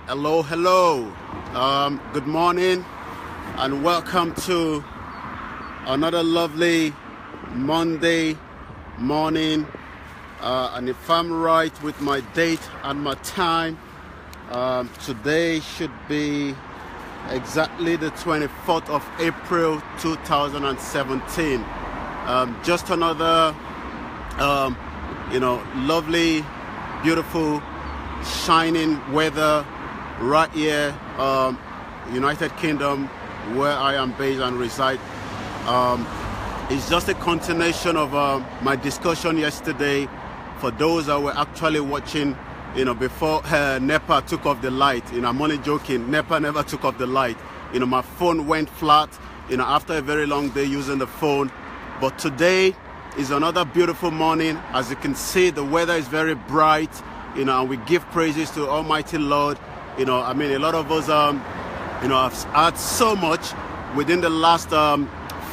Hello. Good morning and welcome to another lovely Monday morning. And if I'm right with my date and my time, today should be exactly the 24th of April 2017. Just another, lovely, beautiful, shining weather right here, United Kingdom, where I am based and reside. It's just a continuation of my discussion yesterday. For those that were actually watching, before NEPA took off the light, I'm only joking, NEPA never took off the light. My phone went flat, after a very long day using the phone. But today is another beautiful morning. As you can see, the weather is very bright, and we give praises to Almighty Lord. A lot of us, have had so much within the last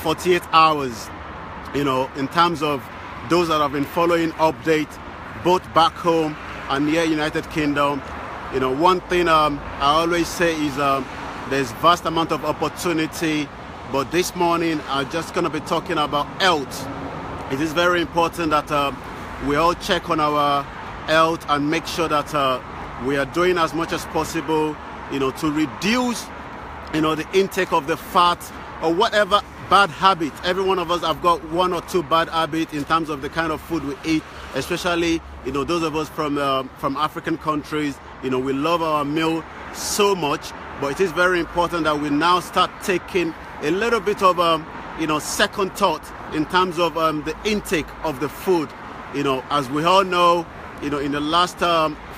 48 hours, in terms of those that have been following updates, both back home and here United Kingdom. One thing I always say is there's vast amount of opportunity, but this morning I'm just going to be talking about health. It is very important that we all check on our health and make sure that we are doing as much as possible, to reduce, the intake of the fat or whatever bad habit. Every one of us have got one or two bad habits in terms of the kind of food we eat, especially, those of us from African countries. We love our meal so much, but it is very important that we now start taking a little bit of, second thought in terms of the intake of the food. As we all know, in the last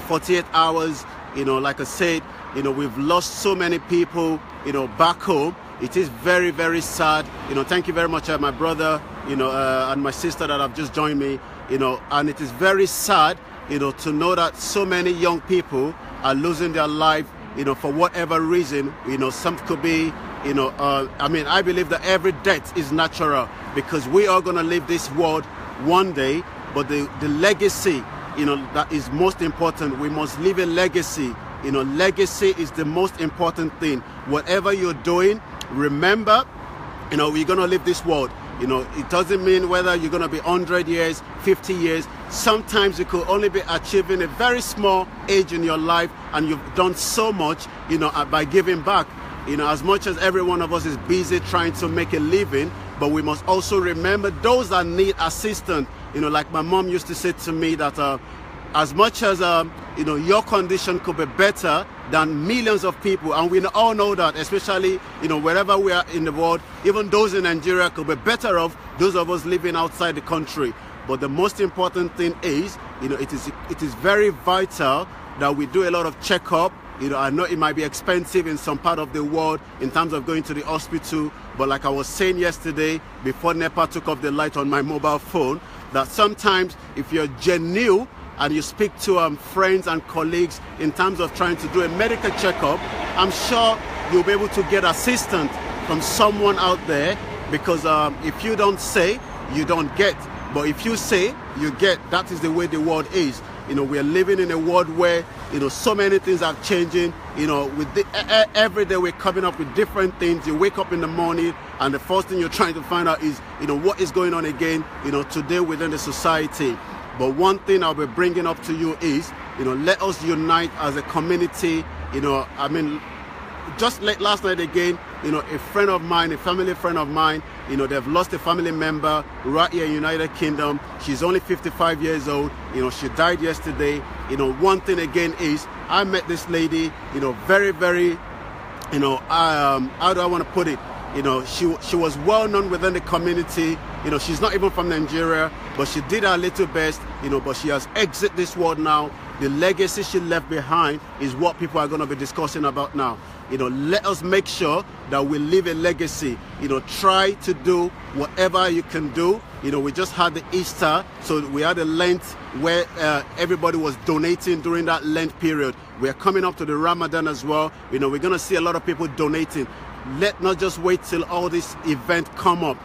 48 hours, like I said, we've lost so many people, back home. It is very, very sad. Thank you very much, my brother, and my sister that have just joined me, and it is very sad, to know that so many young people are losing their life, for whatever reason. Some could be, I believe that every death is natural because we are going to leave this world one day, but the legacy, that is most important. We must leave a legacy. Legacy is the most important thing. Whatever you're doing, remember, we're going to leave this world. It doesn't mean whether you're going to be 100 years, 50 years. Sometimes you could only be achieving a very small age in your life, and you've done so much, by giving back. As much as every one of us is busy trying to make a living, but we must also remember those that need assistance. Like my mom used to say to me that as much as, your condition could be better than millions of people, and we all know that, especially, wherever we are in the world, even those in Nigeria could be better off those of us living outside the country. But the most important thing is, it is very vital that we do a lot of checkup. I know it might be expensive in some part of the world in terms of going to the hospital, but like I was saying yesterday, before NEPA took off the light on my mobile phone, that sometimes if you're genuine and you speak to friends and colleagues in terms of trying to do a medical checkup, I'm sure you'll be able to get assistance from someone out there, because if you don't say, you don't get. But if you say, you get. That is the way the world is. We're living in a world where, so many things are changing. Every day we're coming up with different things. You wake up in the morning and the first thing you're trying to find out is, what is going on again, today within the society. But one thing I'll be bringing up to you is, let us unite as a community. Just like last night again, a friend of mine, a family friend of mine, they've lost a family member right here in United Kingdom. She's only 55 years old. She died yesterday. One thing again is, I met this lady, very, very, how do I want to put it? She was well known within the community. She's not even from Nigeria, but she did her little best, but she has exited this world now. The legacy she left behind is what people are going to be discussing about now. Let us make sure that we leave a legacy. Try to do whatever you can do. We just had the Easter, so we had a Lent where everybody was donating during that Lent period. We are coming up to the Ramadan as well. We're going to see a lot of people donating. let not just wait till all this event come up.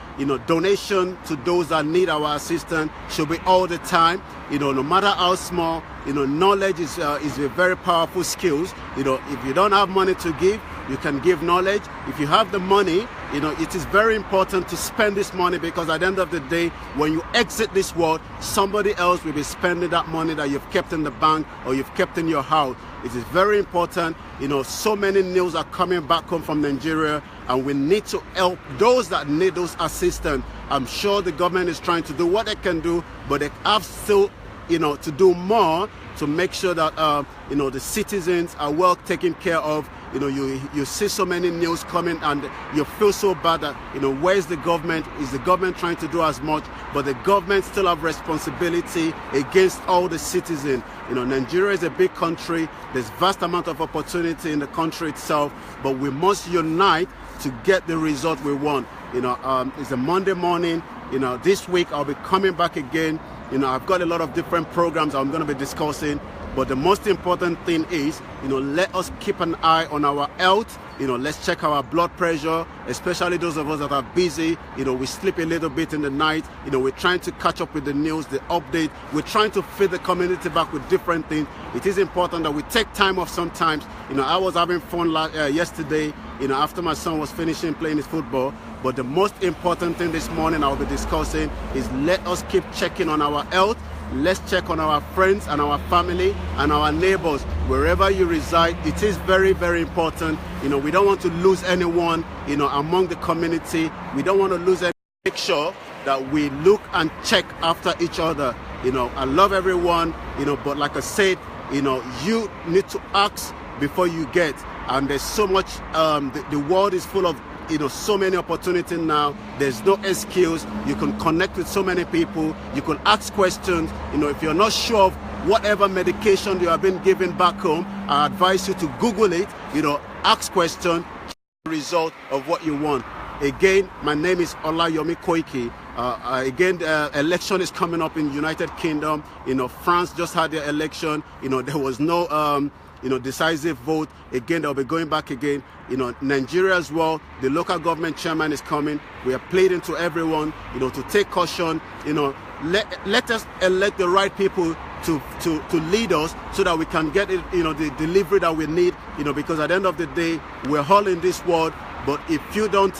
Donation to those that need our assistance should be all the time. No matter how small. Knowledge is a very powerful skills. If you don't have money to give, you can give knowledge. If you have the money, it is very important to spend this money, because at the end of the day, when you exit this world, somebody else will be spending that money that you've kept in the bank or you've kept in your house. It is very important. So many news are coming back home from Nigeria, and we need to help those that need those assistance. I'm sure the government is trying to do what they can do, but they have still to do more to make sure that the citizens are well taken care of. You see so many news coming, and you feel so bad that where's the government? Is the government trying to do as much? But the government still have responsibility against all the citizens. Nigeria is a big country. There's vast amount of opportunity in the country itself, but we must unite to get the result we want. It's a Monday morning. This week I'll be coming back again. I've got a lot of different programs I'm going to be discussing, but the most important thing is, let us keep an eye on our health. Let's check our blood pressure, especially those of us that are busy. We sleep a little bit in the night. We're trying to catch up with the news, the update. We're trying to feed the community back with different things. It is important that we take time off sometimes. I was having fun yesterday, after my son was finishing playing his football. But the most important thing this morning I'll be discussing is let us keep checking on our health. Let's check on our friends and our family and our neighbors. Wherever you reside, it is very, very important. We don't want to lose anyone, among the community. We don't want to lose anyone. Make sure that we look and check after each other. I love everyone, but like I said, you need to ask before you get. And there's so much, the world is full of so many opportunities now. There's no excuse. You can connect with so many people. You can ask questions. If you're not sure of whatever medication you have been given back home, I advise you to Google it. Ask questions, the result of what you want. Again, my name is Olayomi Koiki. Again, the election is coming up in United Kingdom. France just had their election. There was no decisive vote. Again, they'll be going back again. Nigeria as well, the local government chairman is coming. We are pleading to everyone, to take caution. Let us elect the right people to lead us, so that we can get it, the delivery that we need. Because at the end of the day, we're all in this world. But if you don't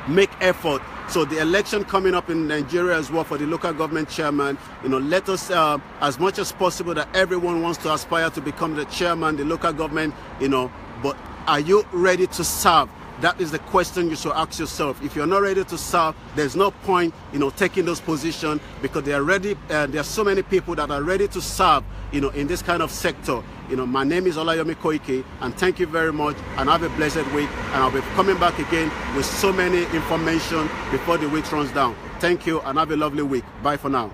make effort, so the election coming up in Nigeria as well for the local government chairman, let us, as much as possible, that everyone wants to aspire to become the chairman, the local government, but are you ready to serve? That is the question you should ask yourself. If you're not ready to serve, there's no point, taking those positions, because there are so many people that are ready to serve, in this kind of sector. My name is Olayomi Koiki, and thank you very much, and have a blessed week. And I'll be coming back again with so many information before the week runs down. Thank you, and have a lovely week. Bye for now.